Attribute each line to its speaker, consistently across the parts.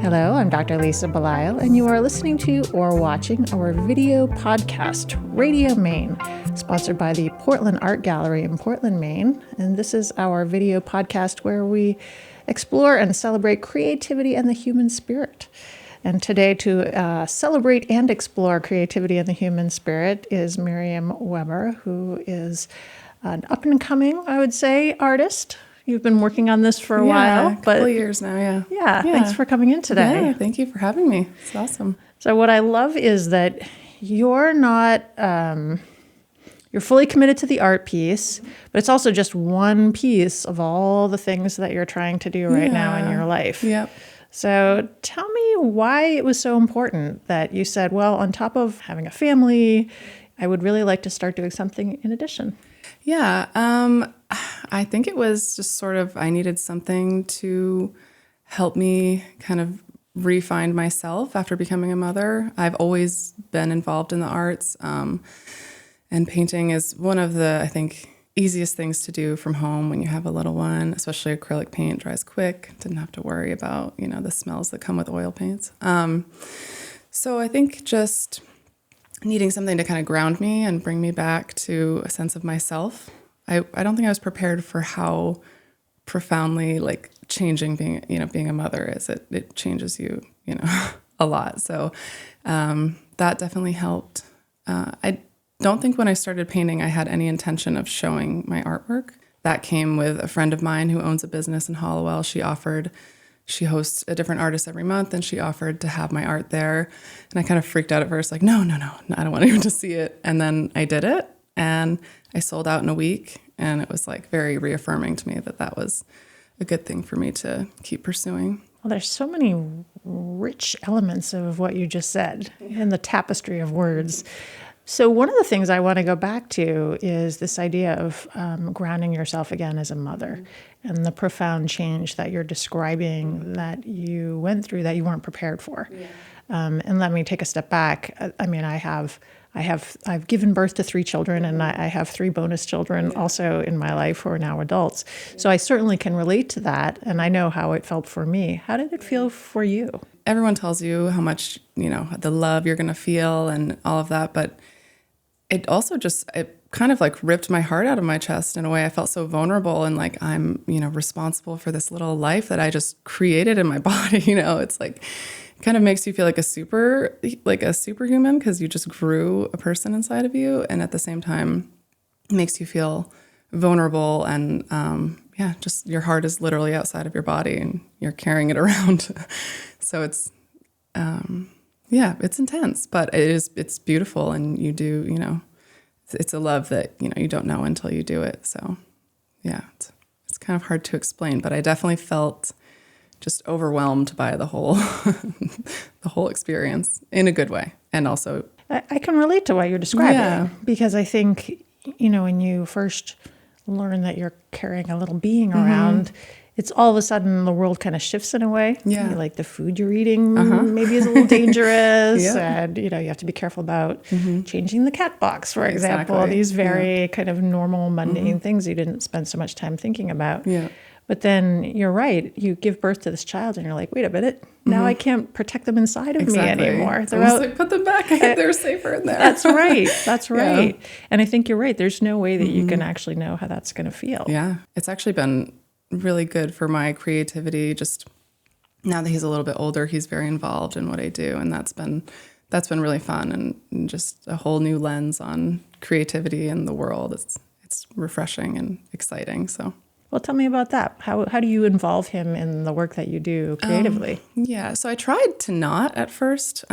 Speaker 1: Hello, I'm Dr. Lisa Belisle, and you are listening to or watching our video podcast, Radio Maine, sponsored by the Portland Art Gallery in Portland, Maine. And this is our video podcast where we explore and celebrate creativity and the human spirit. And today, to celebrate and explore creativity and the human spirit is Miriam Webber, who is an up-and-coming, I would say, artist. You've been working on this for a while.
Speaker 2: A couple of years now,
Speaker 1: yeah. Thanks for coming in today.
Speaker 2: Yeah, thank you for having me. It's awesome.
Speaker 1: So what I love is that you're not, you're fully committed to the art piece, but it's also just one piece of all the things that you're trying to do right now in your life.
Speaker 2: Yep.
Speaker 1: So tell me why it was so important that you said, well, on top of having a family, I would really like to start doing something in addition.
Speaker 2: Yeah, I think it was just sort of, I needed something to help me kind of re-find myself after becoming a mother. I've always been involved in the arts, and painting is one of the, I think, easiest things to do from home when you have a little one, especially acrylic paint dries quick. Didn't have to worry about, the smells that come with oil paints. So I think just needing something to kind of ground me and bring me back to a sense of myself. I don't think I was prepared for how profoundly changing being a mother is. It changes you, a lot. So that definitely helped. I don't think when I started painting, I had any intention of showing my artwork. That came with a friend of mine who owns a business in Hollowell. She hosts a different artist every month, and she offered to have my art there. And I kind of freaked out at first, no, I don't want anyone to see it. And then I did it, and I sold out in a week. And it was very reaffirming to me that was a good thing for me to keep pursuing.
Speaker 1: Well, there's so many rich elements of what you just said in the tapestry of words. So one of the things I want to go back to is this idea of grounding yourself again as a mother and the profound change that you're describing that you went through that you weren't prepared for. Yeah. And let me take a step back. I mean, I've given birth to 3 children, and I have 3 bonus children also in my life who are now adults. So I certainly can relate to that, and I know how it felt for me. How did it feel for you?
Speaker 2: Everyone tells you how much, the love you're going to feel and all of that, but it also it kind of ripped my heart out of my chest in a way. I felt so vulnerable and I'm, responsible for this little life that I just created in my body. It's kind of makes you feel like a superhuman because you just grew a person inside of you. And at the same time, it makes you feel vulnerable and, just your heart is literally outside of your body and you're carrying it around. So it's, it's intense, but it's beautiful. And you do, it's a love that, you don't know until you do it. So it's kind of hard to explain, but I definitely felt just overwhelmed by the whole, the whole experience in a good way. And also
Speaker 1: I can relate to what you're describing because I think, when you first learn that you're carrying a little being around, it's all of a sudden the world kind of shifts in a way.
Speaker 2: Yeah.
Speaker 1: The food you're eating maybe is a little dangerous. And, you have to be careful about changing the cat box, for example.
Speaker 2: Exactly.
Speaker 1: These very kind of normal, mundane things you didn't spend so much time thinking about.
Speaker 2: Yeah.
Speaker 1: But then you're right. You give birth to this child and you're like, wait a minute. Now I can't protect them inside of me anymore.
Speaker 2: They're out. Put them back. They're safer in there.
Speaker 1: That's right. That's right. Yeah. And I think you're right. There's no way that you can actually know how that's going to feel.
Speaker 2: Yeah. It's actually been really good for my creativity. Just now that he's a little bit older, he's very involved in what I do. And that's been really fun and just a whole new lens on creativity and the world. It's refreshing and exciting. So.
Speaker 1: Well, tell me about that. How do you involve him in the work that you do creatively?
Speaker 2: So I tried to not at first.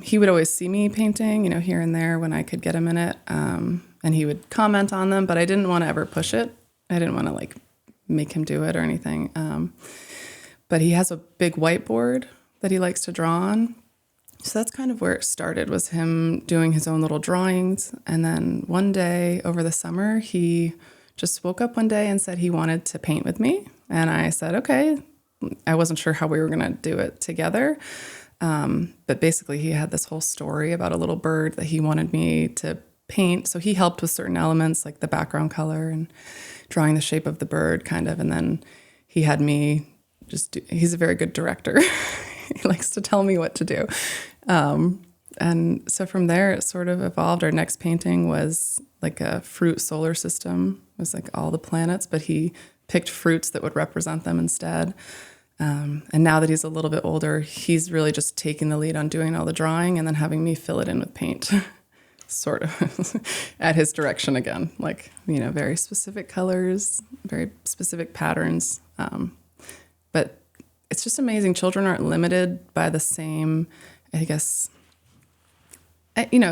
Speaker 2: He would always see me painting, here and there when I could get him in it. And he would comment on them, but I didn't want to ever push it. I didn't want to make him do it or anything. But he has a big whiteboard that he likes to draw on. So that's kind of where it started, was him doing his own little drawings. And then one day over the summer, he just woke up one day and said he wanted to paint with me. And I said, okay. I wasn't sure how we were going to do it together. But basically he had this whole story about a little bird that he wanted me to paint. So he helped with certain elements like the background color and drawing the shape of the bird kind of. And then he had me he's a very good director. He likes to tell me what to do. And so from there, it sort of evolved. Our next painting was like a fruit solar system. It was like all the planets, but he picked fruits that would represent them instead. And now that he's a little bit older, he's really just taking the lead on doing all the drawing and then having me fill it in with paint, sort of at his direction again, like, very specific colors, very specific patterns. But it's just amazing. Children aren't limited by the same, I guess,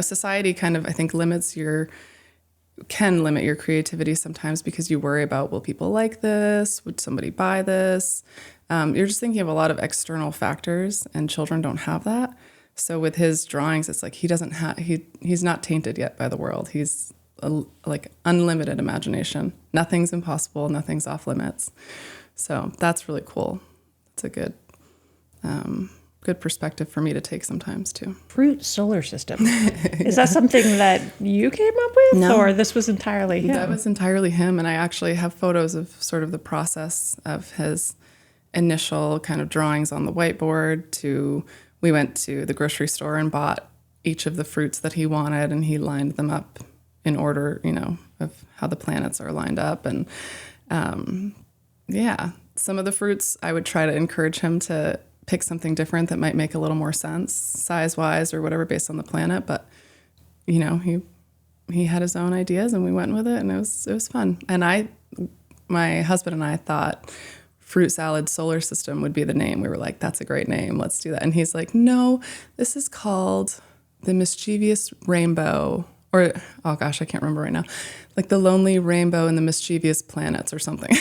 Speaker 2: society kind of, I think, can limit your creativity sometimes because you worry about, will people like this? Would somebody buy this? You're just thinking of a lot of external factors, and children don't have that. So with his drawings, it's like he's not tainted yet by the world. He's like unlimited imagination. Nothing's impossible. Nothing's off limits. So that's really cool. It's a good perspective for me to take sometimes too.
Speaker 1: Fruit solar system. Is that something that you came up with?
Speaker 2: No.
Speaker 1: Or this was entirely him?
Speaker 2: That was entirely him. And I actually have photos of sort of the process of his initial kind of drawings on the whiteboard we went to the grocery store and bought each of the fruits that he wanted, and he lined them up in order, of how the planets are lined up. And some of the fruits I would try to encourage him to pick something different that might make a little more sense size-wise or whatever based on the planet. But, he had his own ideas and we went with it, and it was fun. And my husband and I thought Fruit Salad Solar System would be the name. We were like, that's a great name. Let's do that. And he's like, no, this is called the Mischievous Rainbow, or, oh gosh, I can't remember right now. Like the Lonely Rainbow and the Mischievous Planets or something.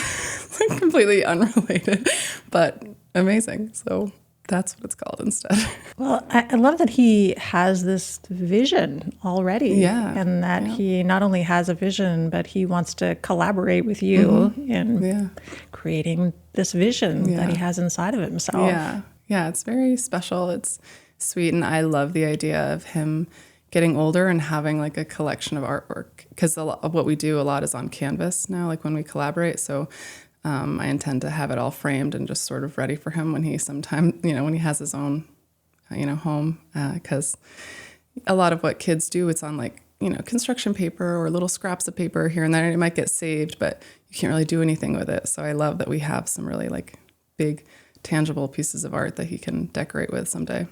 Speaker 2: Like completely unrelated, but amazing. So that's what it's called instead.
Speaker 1: Well, I love that he has this vision already.
Speaker 2: Yeah.
Speaker 1: And that he not only has a vision, but he wants to collaborate with you in creating this vision that he has inside of himself.
Speaker 2: Yeah. Yeah. It's very special. It's sweet. And I love the idea of him getting older and having like a collection of artwork, because a lot of what we do a lot is on canvas now, like when we collaborate. So I intend to have it all framed and just sort of ready for him when he when he has his own, home. Because a lot of what kids do, it's on like, construction paper or little scraps of paper here and there. It might get saved, but you can't really do anything with it. So I love that we have some really like big, tangible pieces of art that he can decorate with someday,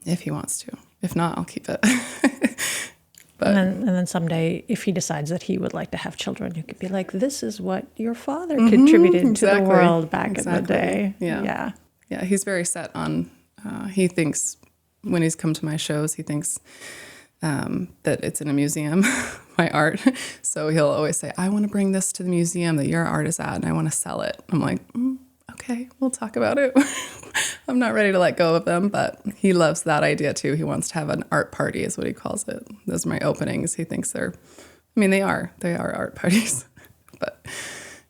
Speaker 2: if he wants to. If not, I'll keep it. But,
Speaker 1: and then someday, if he decides that he would like to have children, you could be like, this is what your father contributed to the world back in the day.
Speaker 2: Yeah. He's very set on, he thinks, when he's come to my shows, he thinks that it's in a museum, my art. So he'll always say, I want to bring this to the museum that your art is at, and I want to sell it. I'm like, okay, we'll talk about it. I'm not ready to let go of them, but he loves that idea too. He wants to have an art party, is what he calls it. Those are my openings. He thinks they are art parties. But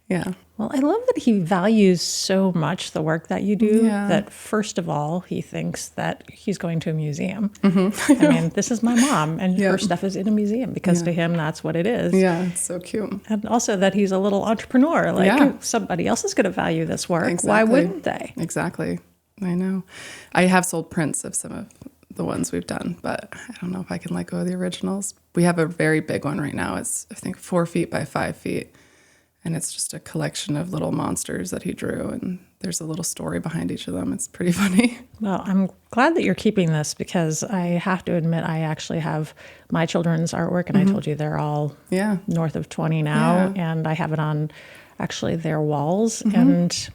Speaker 2: yeah.
Speaker 1: Well, I love that he values so much the work that you do that first of all, he thinks that he's going to a museum. I mean, this is my mom, and her stuff is in a museum because to him, that's what it is.
Speaker 2: Yeah, it's so cute.
Speaker 1: And also that he's a little entrepreneur. Like somebody else is going to value this work.
Speaker 2: Exactly.
Speaker 1: Why wouldn't they?
Speaker 2: Exactly. I know. I have sold prints of some of the ones we've done, but I don't know if I can let go of the originals. We have a very big one right now. It's, I think, 4 feet by 5 feet. And it's just a collection of little monsters that he drew. And there's a little story behind each of them. It's pretty funny.
Speaker 1: Well, I'm glad that you're keeping this, because I have to admit, I actually have my children's artwork. And I told you they're all north of 20 now. Yeah. And I have it on actually their walls. And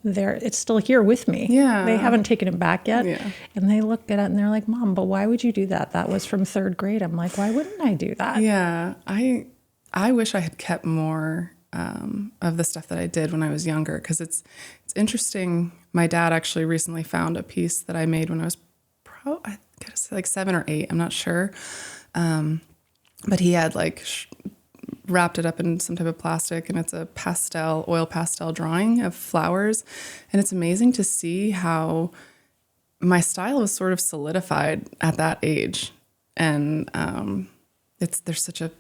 Speaker 1: it's still here with me.
Speaker 2: Yeah.
Speaker 1: They haven't taken it back yet.
Speaker 2: Yeah.
Speaker 1: And they look at it and they're like, Mom, but why would you do that? That was from 3rd grade. I'm like, why wouldn't I do that?
Speaker 2: Yeah. I wish I had kept more of the stuff that I did when I was younger, because it's interesting. My dad actually recently found a piece that I made when I was I gotta say like 7 or 8. I'm not sure. But he had like wrapped it up in some type of plastic, and it's a oil pastel drawing of flowers. And it's amazing to see how my style was sort of solidified at that age. And there's such a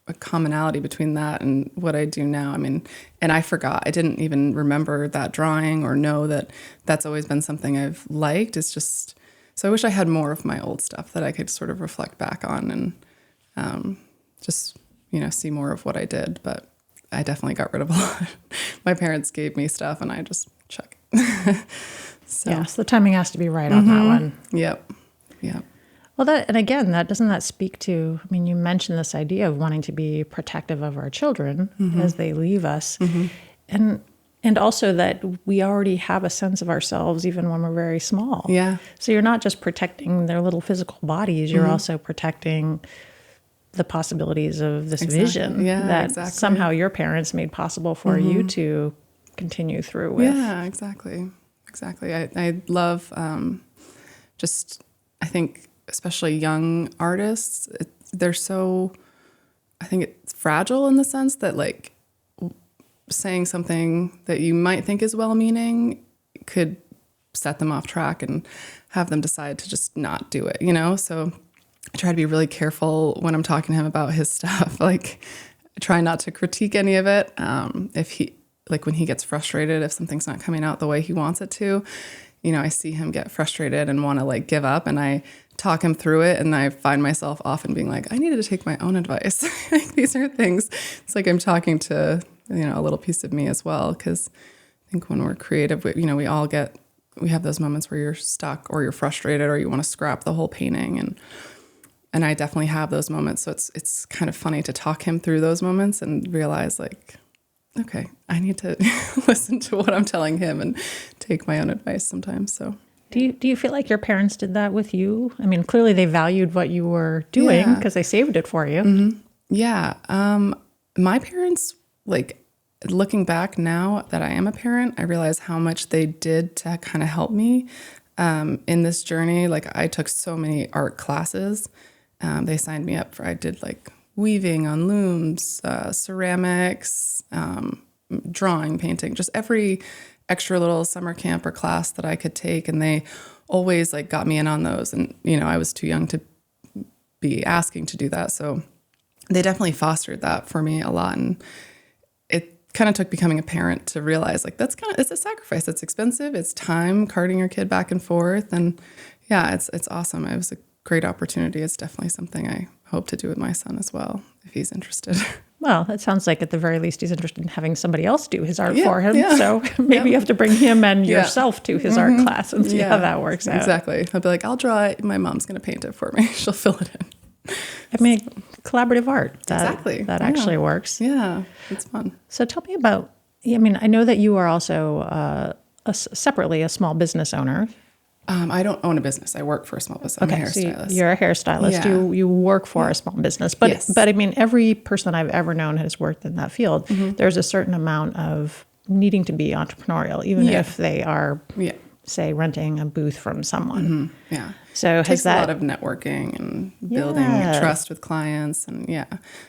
Speaker 2: a commonality between that and what I do now. I mean, and I forgot. I didn't even remember that drawing or know that that's always been something I've liked. It's just, so I wish I had more of my old stuff that I could sort of reflect back on and just, see more of what I did. But I definitely got rid of a lot. My parents gave me stuff and I just check it. So.
Speaker 1: Yes, the timing has to be right on that one.
Speaker 2: Yep.
Speaker 1: Well, that doesn't that speak to, I mean, you mentioned this idea of wanting to be protective of our children as they leave us. And also that we already have a sense of ourselves even when we're very small.
Speaker 2: Yeah.
Speaker 1: So you're not just protecting their little physical bodies, you're also protecting the possibilities of this vision that somehow your parents made possible for you to continue through with.
Speaker 2: Yeah, exactly. I love I think especially young artists, they're so, I think it's fragile in the sense that like saying something that you might think is well-meaning could set them off track and have them decide to just not do it, So I try to be really careful when I'm talking to him about his stuff. Like, I try not to critique any of it. If he, like when he gets frustrated, if something's not coming out the way he wants it to, I see him get frustrated and want to like give up, and I talk him through it. And I find myself often being like, I needed to take my own advice. These are things, it's like I'm talking to, a little piece of me as well. Cause I think when we're creative, we have those moments where you're stuck or you're frustrated or you want to scrap the whole painting. And I definitely have those moments. So it's kind of funny to talk him through those moments and realize like, okay, I need to listen to what I'm telling him and take my own advice sometimes. So
Speaker 1: do you feel like your parents did that with you? I mean, clearly they valued what you were doing because they saved it for you.
Speaker 2: Yeah. My parents, like looking back now that I am a parent, I realize how much they did to kind of help me in this journey. Like I took so many art classes. They signed me up I did like weaving on looms, ceramics, drawing, painting, just every extra little summer camp or class that I could take. And they always like got me in on those. And, I was too young to be asking to do that. So they definitely fostered that for me a lot. And it kind of took becoming a parent to realize like, it's a sacrifice. It's expensive. It's time carting your kid back and forth. And yeah, it's awesome. It was a great opportunity. It's definitely something I hope to do with my son as well, if he's interested.
Speaker 1: Well, it sounds like at the very least he's interested in having somebody else do his art for him. Yeah. So maybe you have to bring him and yourself to his art class and see how that works out.
Speaker 2: Exactly. I'll be like, I'll draw it. My mom's going to paint it for me. She'll fill it in.
Speaker 1: I mean, collaborative art. That actually works.
Speaker 2: Yeah, it's fun.
Speaker 1: So tell me about, I know that you are also separately a small business owner.
Speaker 2: I don't own a business. I work for a small business. I'm a hairstylist.
Speaker 1: So you're a hairstylist. Yeah. You work for a small business. But I mean, every person I've ever known has worked in that field. There's a certain amount of needing to be entrepreneurial, even if they are, say, renting a booth from someone.
Speaker 2: Yeah.
Speaker 1: So
Speaker 2: it takes a lot of networking and building trust with clients. And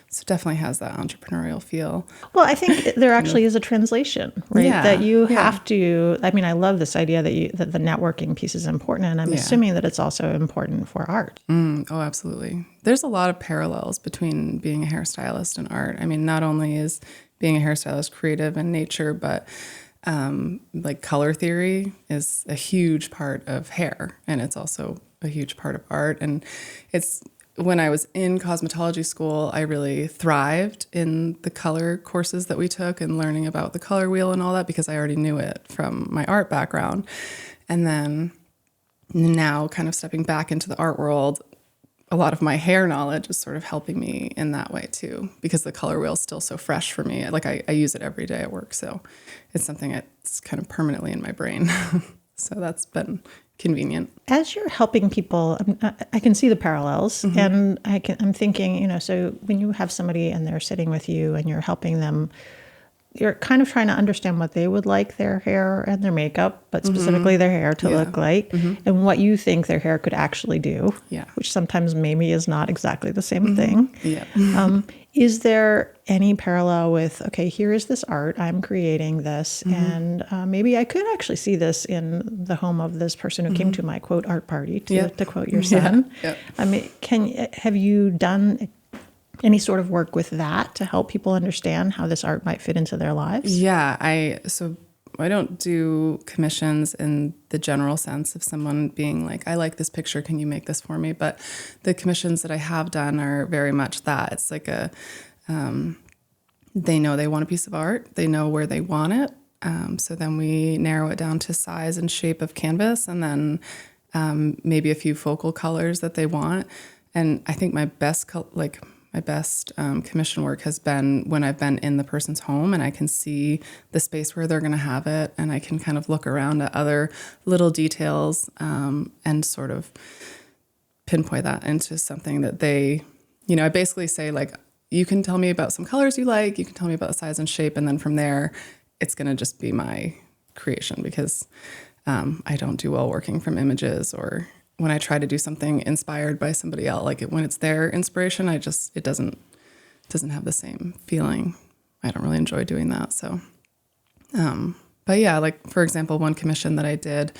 Speaker 2: so it definitely has that entrepreneurial feel.
Speaker 1: Well, I think there actually is a translation, right?
Speaker 2: Yeah.
Speaker 1: That you have to, I love this idea that the networking piece is important. And I'm assuming that it's also important for art.
Speaker 2: Oh, absolutely. There's a lot of parallels between being a hairstylist and art. I mean, not only is being a hairstylist creative in nature, but like color theory is a huge part of hair, and it's also a huge part of art. And it's when I was in cosmetology school, I really thrived in the color courses that we took and learning about the color wheel and all that because I already knew it from my art background. And then now kind of stepping back into the art world, a lot of my hair knowledge is sort of helping me in that way too, because the color wheel is still so fresh for me. Like I use it every day at work. So it's something that's kind of permanently in my brain. So that's been convenient. As
Speaker 1: you're helping people, I can see the parallels, and I'm thinking, so when you have somebody and they're sitting with you and you're helping them, you're kind of trying to understand what they would like their hair and their makeup, but specifically their hair to look like, and what you think their hair could actually do, which sometimes maybe is not exactly the same thing. Is there any parallel with, okay, here is this art, I'm creating this, and maybe I could actually see this in the home of this person who came to my, quote, art party, to quote your son. I mean, have you done any sort of work with that to help people understand how this art might fit into their lives?
Speaker 2: Yeah, I don't do commissions in the general sense of someone being like, I like this picture, can you make this for me? But the commissions that I have done are very much that. It's like they know they want a piece of art, they know where they want it. So then we narrow it down to size and shape of canvas, and then maybe a few focal colors that they want. And I think my best commission work has been when I've been in the person's home and I can see the space where they're going to have it, and I can kind of look around at other little details and sort of pinpoint that into something that they, I basically say, like, you can tell me about some colors you like, you can tell me about the size and shape, and then from there, it's going to just be my creation, because I don't do well working from images, or when I try to do something inspired by somebody else, like when it's their inspiration, it doesn't have the same feeling. I don't really enjoy doing that. So, but yeah, like for example, one commission that I did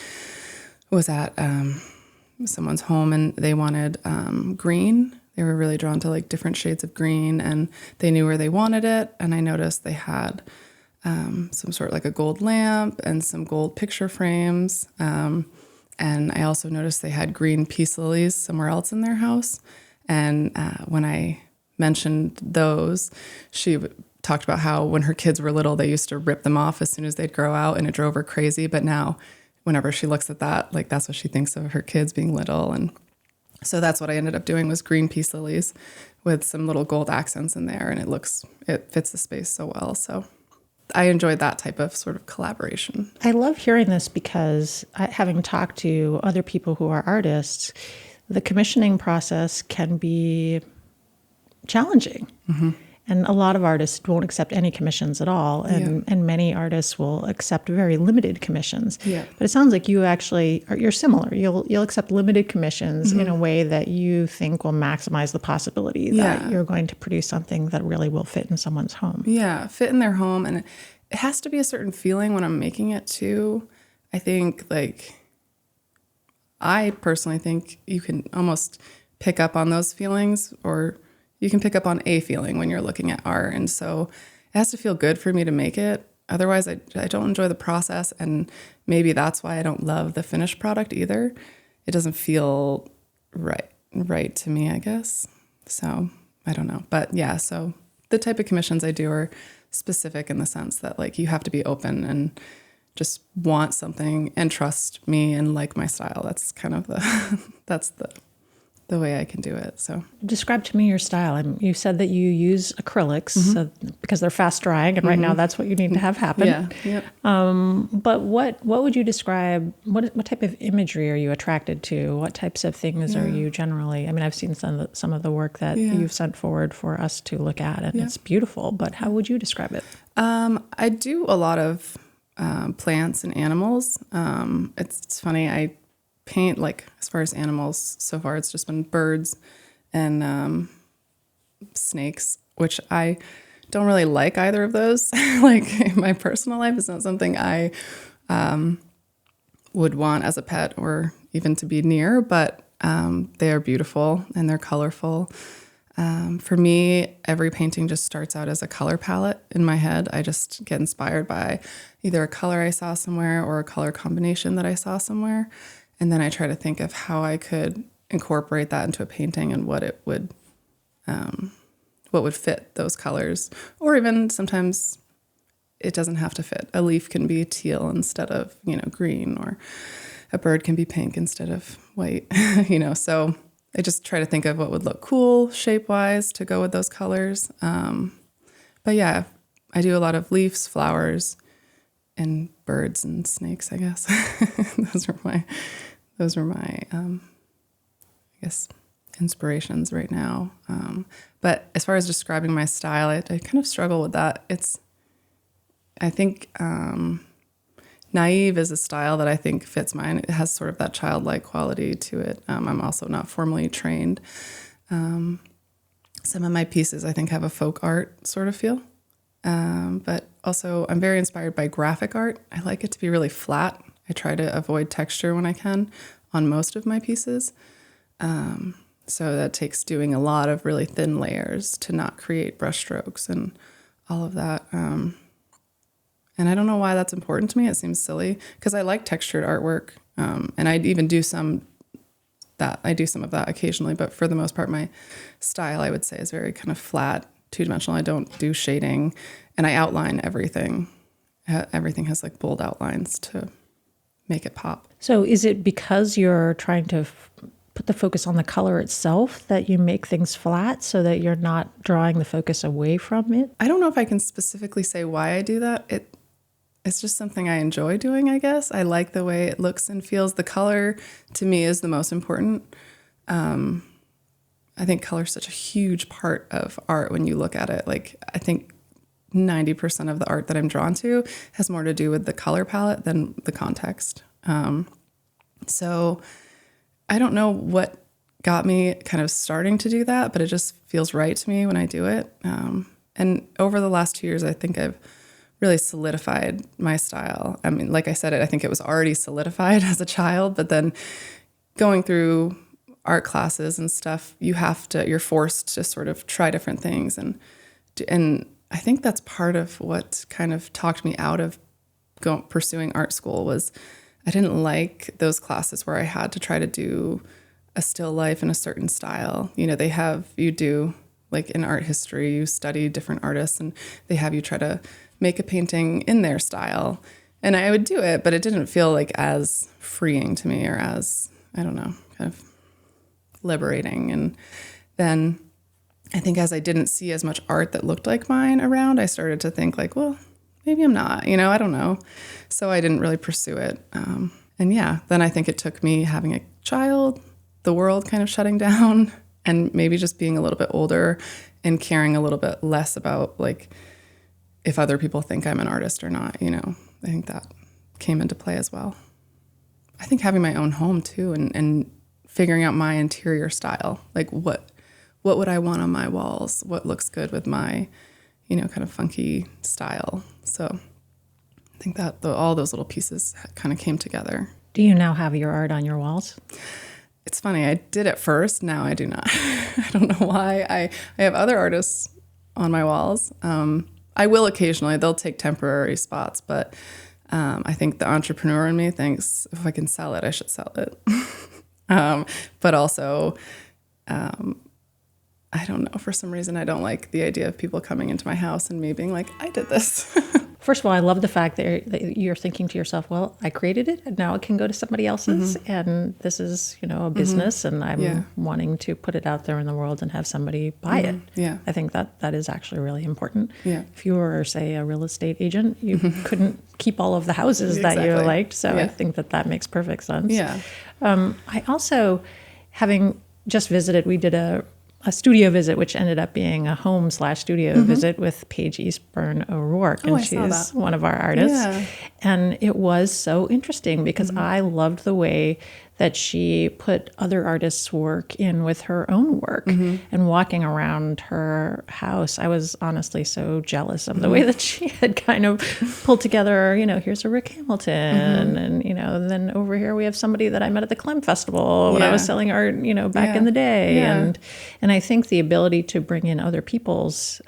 Speaker 2: was at someone's home, and they wanted green. They were really drawn to like different shades of green, and they knew where they wanted it. And I noticed they had some sort of like a gold lamp and some gold picture frames. And I also noticed they had green peace lilies somewhere else in their house. And when I mentioned those, she talked about how when her kids were little, they used to rip them off as soon as they'd grow out, and it drove her crazy. But now whenever she looks at that, like that's what she thinks of her kids being little. And so that's what I ended up doing, was green peace lilies with some little gold accents in there. And it fits the space so well. So I enjoyed that type of sort of collaboration.
Speaker 1: I love hearing this because having talked to other people who are artists, the commissioning process can be challenging. Mm-hmm. And a lot of artists won't accept any commissions at all. And many artists will accept very limited commissions. Yeah. But it sounds like you're similar. You'll accept limited commissions in a way that you think will maximize the possibility that you're going to produce something that really will fit in someone's home.
Speaker 2: Yeah, fit in their home. And it has to be a certain feeling when I'm making it too. I think I personally think you can almost pick up on those feelings, or you can pick up on a feeling when you're looking at art. And so it has to feel good for me to make it. Otherwise, I don't enjoy the process. And maybe that's why I don't love the finished product either. It doesn't feel right to me, I guess. So I don't know. But yeah, so the type of commissions I do are specific in the sense that like you have to be open and just want something and trust me and like my style. That's kind of the way I can do it. So
Speaker 1: describe to me your style. You said that you use acrylics because they're fast drying, and right now that's what you need to have happen.
Speaker 2: Yeah. Yep.
Speaker 1: But what would you describe? What type of imagery are you attracted to? What types of things are you generally? I mean, I've seen some of the work that you've sent forward for us to look at, and it's beautiful. But how would you describe it?
Speaker 2: I do a lot of plants and animals. It's funny. I paint, like, as far as animals, so far it's just been birds and snakes, which I don't really like either of those. Like in my personal life, it's not something I would want as a pet or even to be near, but they are beautiful and they're colorful. For me, every painting just starts out as a color palette in my head. I just get inspired by either a color I saw somewhere or a color combination that I saw somewhere. And then I try to think of how I could incorporate that into a painting and what would fit those colors. Or even sometimes it doesn't have to fit. A leaf can be teal instead of, green, or a bird can be pink instead of white, So I just try to think of what would look cool shape-wise to go with those colors. But yeah, I do a lot of leaves, flowers, and birds and snakes, I guess. Those are my I guess, inspirations right now. But as far as describing my style, I kind of struggle with that. I think naive is a style that I think fits mine. It has sort of that childlike quality to it. I'm also not formally trained. Some of my pieces, I think, have a folk art sort of feel. But also, I'm very inspired by graphic art. I like it to be really flat. I try to avoid texture when I can on most of my pieces. So that takes doing a lot of really thin layers to not create brush strokes and all of that. And I don't know why that's important to me. It seems silly because I like textured artwork. And I even do some of that occasionally, but for the most part, my style, I would say, is very kind of flat, two-dimensional. I don't do shading, and I outline everything. Everything has like bold outlines to make it pop.
Speaker 1: So is it because you're trying to put the focus on the color itself that you make things flat so that you're not drawing the focus away from it?
Speaker 2: I don't know if I can specifically say why I do that. It's just something I enjoy doing, I guess. I like the way it looks and feels. The color, to me, is the most important. I think color is such a huge part of art when you look at it. Like, I think 90% of the art that I'm drawn to has more to do with the color palette than the context. So I don't know what got me kind of starting to do that, but it just feels right to me when I do it. And over the last 2 years, I think I've really solidified my style. I mean, like I said, I think it was already solidified as a child, but then going through art classes and stuff, you're forced to sort of try different things. And I think that's part of what kind of talked me out of pursuing art school was I didn't like those classes where I had to try to do a still life in a certain style. You know, you do like in art history, you study different artists and they have you try to make a painting in their style. And I would do it, but it didn't feel like as freeing to me or as, I don't know, kind of liberating. And then I think as I didn't see as much art that looked like mine around, I started to think like, well, maybe I'm not, I don't know. So I didn't really pursue it. And yeah, then I think it took me having a child, the world kind of shutting down, and maybe just being a little bit older and caring a little bit less about like if other people think I'm an artist or not, I think that came into play as well. I think having my own home too and figuring out my interior style, like what would I want on my walls? What looks good with my, kind of funky style. So I think that all those little pieces kind of came together.
Speaker 1: Do you now have your art on your walls?
Speaker 2: It's funny. I did at first. Now I do not. I don't know why. I have other artists on my walls. I will occasionally. They'll take temporary spots, but I think the entrepreneur in me thinks if I can sell it, I should sell it. But also, I don't know. For some reason, I don't like the idea of people coming into my house and me being like, I did this.
Speaker 1: First of all, I love the fact that you're thinking to yourself, well, I created it and now it can go to somebody else's. Mm-hmm. And this is, a business and I'm wanting to put it out there in the world and have somebody buy it.
Speaker 2: Yeah.
Speaker 1: I think that is actually really important.
Speaker 2: Yeah.
Speaker 1: If you were, say, a real estate agent, you couldn't keep all of the houses that you liked. So I think that makes perfect sense.
Speaker 2: Yeah.
Speaker 1: I also, having just visited, we did a studio visit, which ended up being a home/studio visit with Paige Eastburn O'Rourke. And she's one of our artists. Yeah. And it was so interesting because I loved the way that she put other artists' work in with her own work. And walking around her house, I was honestly so jealous of the way that she had kind of pulled together, here's a Rick Hamilton. And, then over here we have somebody that I met at the Clem Festival when I was selling art, back in the day. Yeah. And I think the ability to bring in other people's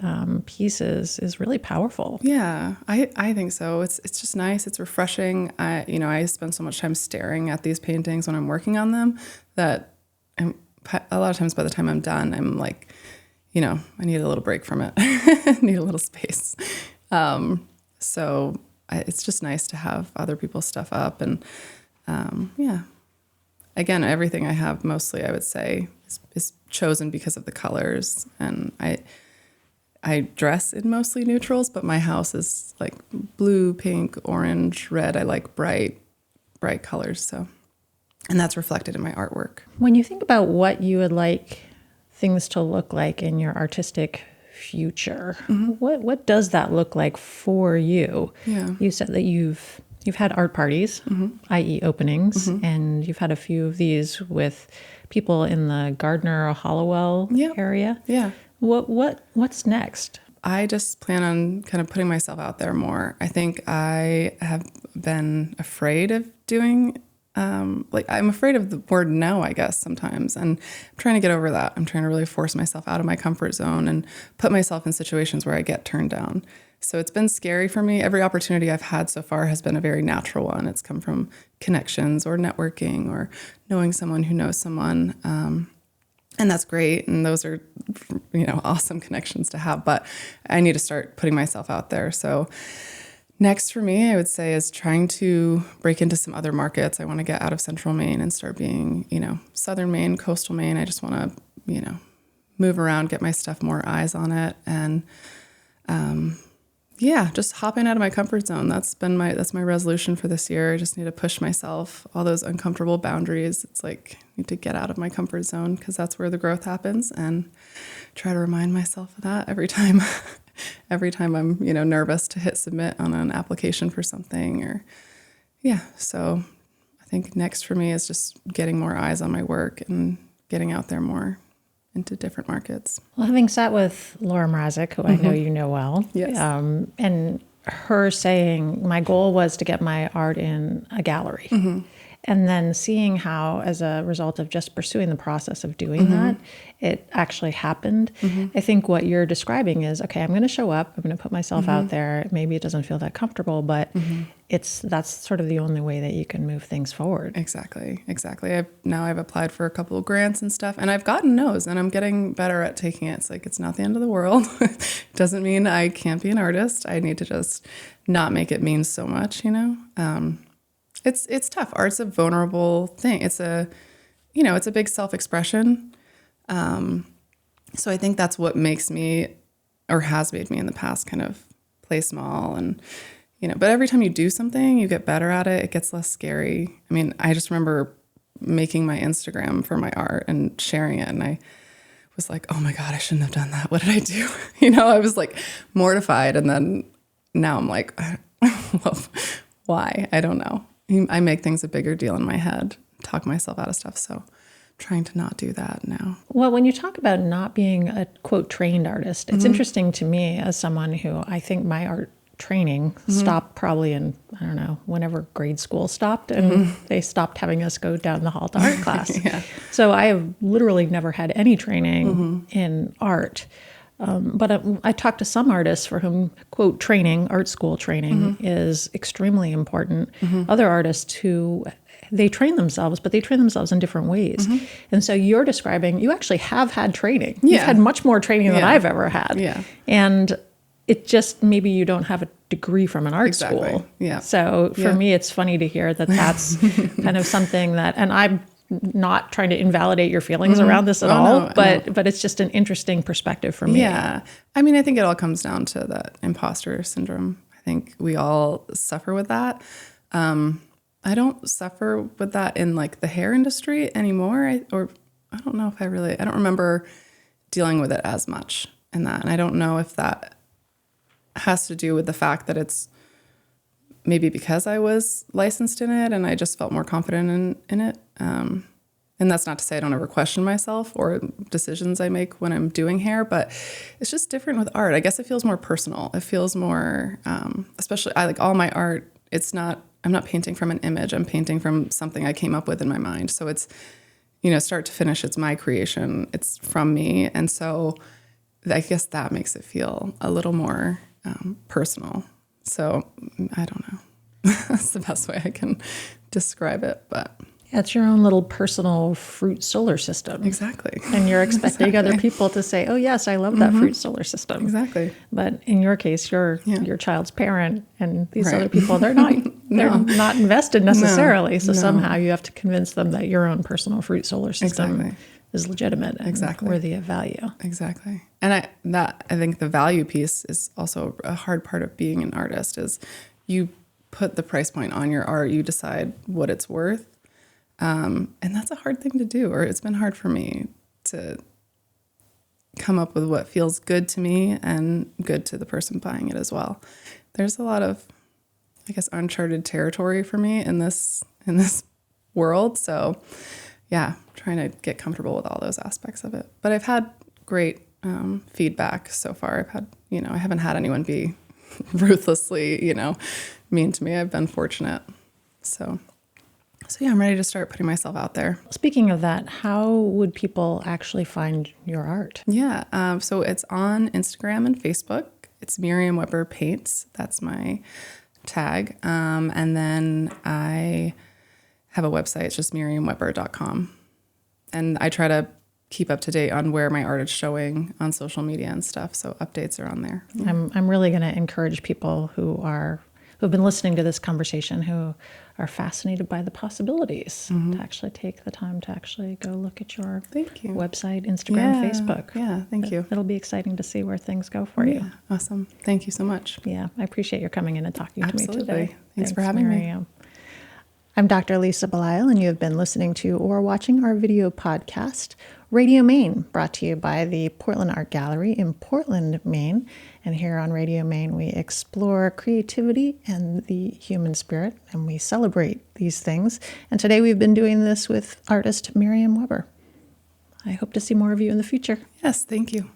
Speaker 1: pieces is really powerful.
Speaker 2: Yeah, I think so. It's just nice. It's refreshing. I spend so much time staring at these paintings when I'm working on them that a lot of times by the time I'm done, I'm like, I need a little break from it. I need a little space. So it's just nice to have other people's stuff up. And again, everything I have mostly, I would say, is chosen because of the colors. And I dress in mostly neutrals, but my house is like blue, pink, orange, red. I like bright colors. So. And that's reflected in my artwork.
Speaker 1: When you think about what you would like things to look like in your artistic future, what does that look like for you? Yeah. You said that you've had art parties, i.e. openings, and you've had a few of these with people in the Gardner or Hollowell area. Yeah. What's next?
Speaker 2: I just plan on kind of putting myself out there more. I think I have been afraid of doing like I'm afraid of the word no, I guess sometimes. And I'm trying to get over that. I'm trying to really force myself out of my comfort zone and put myself in situations where I get turned down. So it's been scary for me. Every opportunity I've had so far has been a very natural one. It's come from connections or networking or knowing someone who knows someone. And that's great. And those are, awesome connections to have. But I need to start putting myself out there. So next for me, I would say, is trying to break into some other markets. I want to get out of central Maine and start being, southern Maine, coastal Maine. I just want to, move around, get my stuff more eyes on it. And, just hopping out of my comfort zone. That's my resolution for this year. I just need to push myself, all those uncomfortable boundaries. It's like I need to get out of my comfort zone because that's where the growth happens, and try to remind myself of that every time I'm, nervous to hit submit on an application for something so I think next for me is just getting more eyes on my work and getting out there more into different markets.
Speaker 1: Well, having sat with Laura Mrazek, who I know you know well,
Speaker 2: Yes.
Speaker 1: And her saying, my goal was to get my art in a gallery. And then seeing how, as a result of just pursuing the process of doing that, it actually happened. I think what you're describing is, okay, I'm going to show up, I'm going to put myself out there. Maybe it doesn't feel that comfortable, but that's sort of the only way that you can move things forward.
Speaker 2: Exactly. I've applied for a couple of grants and stuff, and I've gotten no's, and I'm getting better at taking it. It's like, it's not the end of the world. Doesn't mean I can't be an artist. I need to just not make it mean so much, It's tough. Art's a vulnerable thing. It's it's a big self-expression. So I think that's what makes me, or has made me in the past, kind of play small and, but every time you do something, you get better at it. It gets less scary. I mean, I just remember making my Instagram for my art and sharing it. And I was like, oh my God, I shouldn't have done that. What did I do? I was like mortified. And then now I'm like, well, why? I don't know. I make things a bigger deal in my head, talk myself out of stuff. So trying to not do that now.
Speaker 1: Well, when you talk about not being a, quote, trained artist, it's interesting to me as someone who, I think my art training stopped probably in, I don't know, whenever grade school stopped, and they stopped having us go down the hall to art class. So I have literally never had any training in art. But I talked to some artists for whom, quote, training, art school training is extremely important. Other artists who, they train themselves, but they train themselves in different ways. And so you're describing, you actually have had training. You've had much more training than I've ever had. And it just, maybe you don't have a degree from an art school. So for me, it's funny to hear that that's kind of something that, and I'm not trying to invalidate your feelings around this at all, but it's just an interesting perspective for me.
Speaker 2: Yeah. I mean, I think it all comes down to that imposter syndrome. I think we all suffer with that. I don't suffer with that in like the hair industry anymore. I don't know if I don't remember dealing with it as much in that. And I don't know if that has to do with the fact that it's maybe because I was licensed in it and I just felt more confident in it. And that's not to say I don't ever question myself or decisions I make when I'm doing hair, but it's just different with art. I guess it feels more personal. It feels more, especially I like all my art. I'm not painting from an image. I'm painting from something I came up with in my mind. So it's, start to finish, it's my creation. It's from me. And so I guess that makes it feel a little more personal. So I don't know. That's the best way I can describe it, but
Speaker 1: Yeah, it's your own little personal fruit solar system.
Speaker 2: Exactly.
Speaker 1: And you're expecting other people to say, oh, yes, I love that fruit solar system.
Speaker 2: Exactly.
Speaker 1: But in your case, you're your child's parent, and these other people, they're not not invested necessarily. So somehow you have to convince them that your own personal fruit solar system is legitimate and worthy of value.
Speaker 2: Exactly. And I think the value piece is also a hard part of being an artist is you put the price point on your art, you decide what it's worth. And that's a hard thing to do, or it's been hard for me to come up with what feels good to me and good to the person buying it as well. There's a lot of, I guess, uncharted territory for me in this world. So yeah, trying to get comfortable with all those aspects of it. But I've had great feedback so far. I've had, I haven't had anyone be ruthlessly, mean to me. I've been fortunate. So So yeah, I'm ready to start putting myself out there.
Speaker 1: Speaking of that, how would people actually find your art?
Speaker 2: Yeah, so it's on Instagram and Facebook. It's Miriam Webber Paints. That's my tag. And then I have a website. It's just miriamwebber.com. And I try to keep up to date on where my art is showing on social media and stuff. So updates are on there. Yeah.
Speaker 1: I'm really going to encourage people who've been listening to this conversation, who are fascinated by the possibilities, to actually take the time to actually go look at your website, Instagram, Facebook.
Speaker 2: Yeah, thank you.
Speaker 1: It'll be exciting to see where things go for you.
Speaker 2: Awesome. Thank you so much.
Speaker 1: Yeah, I appreciate your coming in and talking to me today.
Speaker 2: Thanks for having
Speaker 1: me. I'm Dr. Lisa Belisle, and you have been listening to or watching our video podcast, Radio Maine, brought to you by the Portland Art Gallery in Portland, Maine. And here on Radio Maine, we explore creativity and the human spirit, and we celebrate these things. And today we've been doing this with artist Miriam Webber. I hope to see more of you in the future.
Speaker 2: Yes, thank you.